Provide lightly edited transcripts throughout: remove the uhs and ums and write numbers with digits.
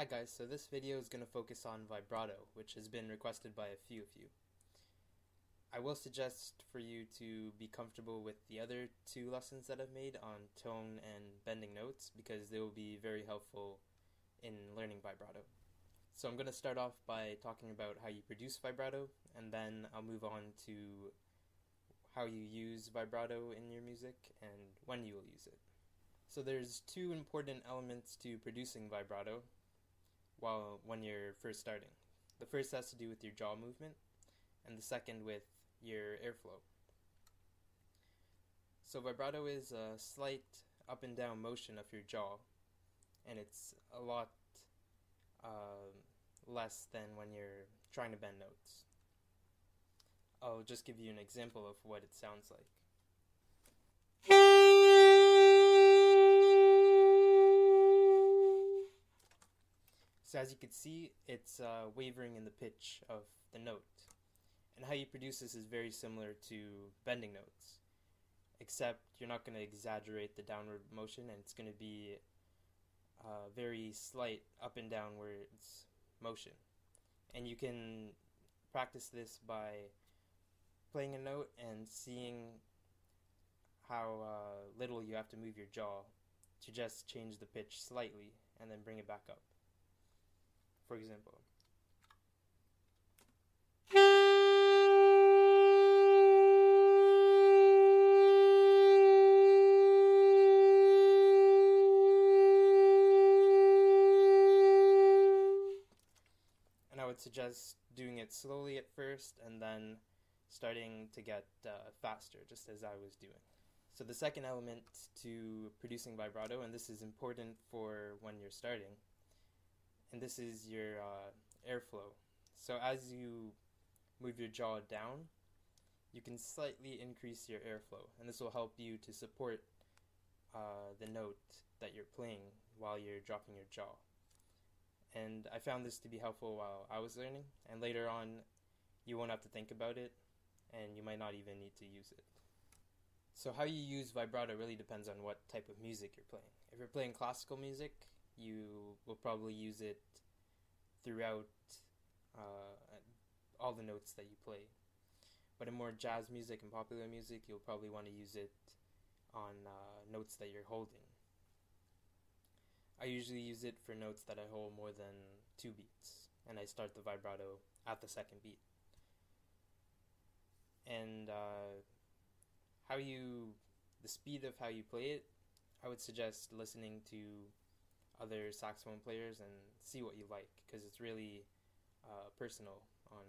Hi guys, so this video is going to focus on vibrato, which has been requested by a few of you. I will suggest for you to be comfortable with the other two lessons that I've made on tone and bending notes because they will be very helpful in learning vibrato. So I'm going to start off by talking about how you produce vibrato, and then I'll move on to how you use vibrato in your music and when you will use it. So there's two important elements to producing vibrato when you're first starting. The first has to do with your jaw movement, and the second with your airflow. So vibrato is a slight up and down motion of your jaw, and it's a lot less than when you're trying to bend notes. I'll just give you an example of what it sounds like. So as you can see, it's wavering in the pitch of the note. And how you produce this is very similar to bending notes, except you're not going to exaggerate the downward motion, and it's going to be very slight up and downwards motion. And you can practice this by playing a note and seeing how little you have to move your jaw to just change the pitch slightly and then bring it back up. For example, and I would suggest doing it slowly at first and then starting to get faster, just as I was doing. So the second element to producing vibrato, and this is important for when you're starting, and this is your airflow. So as you move your jaw down, you can slightly increase your airflow, and this will help you to support the note that you're playing while you're dropping your jaw. And I found this to be helpful while I was learning, and later on you won't have to think about it, and you might not even need to use it. So how you use vibrato really depends on what type of music you're playing. If you're playing classical music, you will probably use it throughout all the notes that you play. But in more jazz music and popular music, you'll probably want to use it on notes that you're holding. I usually use it for notes that I hold more than 2 beats, and I start the vibrato at the second beat. And the speed of how you play it, I would suggest listening to other saxophone players and see what you like, because it's really personal on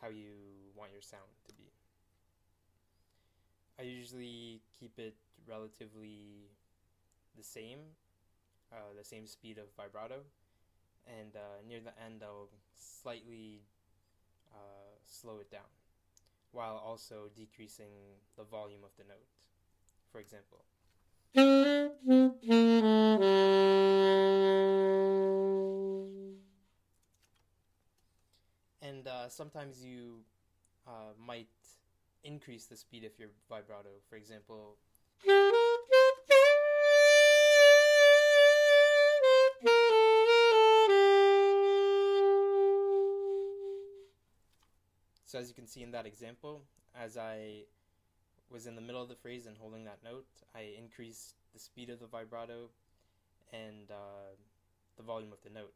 how you want your sound to be. I usually keep it relatively the same speed of vibrato, and near the end I'll slightly slow it down, while also decreasing the volume of the note. For example, and sometimes you might increase the speed of your vibrato. For example, so as you can see in that example, as I was in the middle of the phrase and holding that note, I increased the speed of the vibrato and the volume of the note.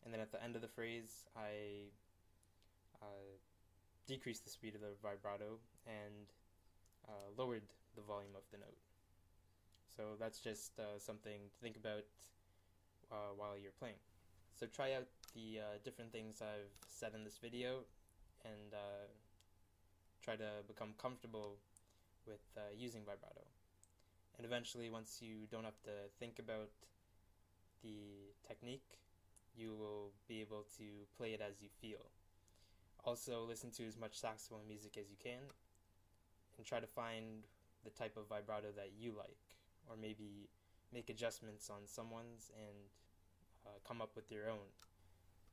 And then at the end of the phrase, I decreased the speed of the vibrato and lowered the volume of the note. So that's just something to think about while you're playing. So try out the different things I've said in this video, and try to become comfortable with using vibrato. And eventually, once you don't have to think about the technique, you will be able to play it as you feel. Also, listen to as much saxophone music as you can, and try to find the type of vibrato that you like, or maybe make adjustments on someone's and come up with your own.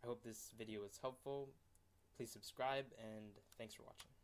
I hope this video was helpful. Please subscribe, and thanks for watching.